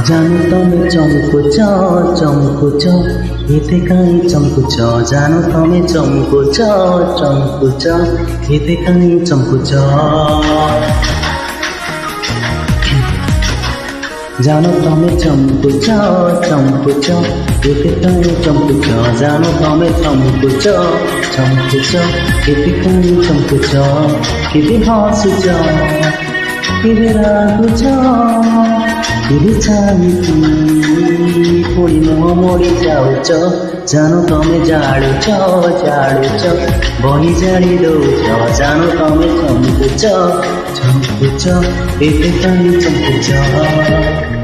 जानो तमे चमकुच चमकुच एते काई चमकुच जानो तमे चमकुच चमकुच एते काई चमकुच जानो तमे चमकुच चमकुच एते काई चमकुच जानो तमे चमकुच चमकुच एते काई चमकुच केते हसुच केते रागुच केते चाहती पुणी मुह मोड़ी जाऊच जानो तमे जाड़ुच जाड़ुच बही जाड़ी दौच जानो तमे चमकुच चमकुच एते काई चमकुच।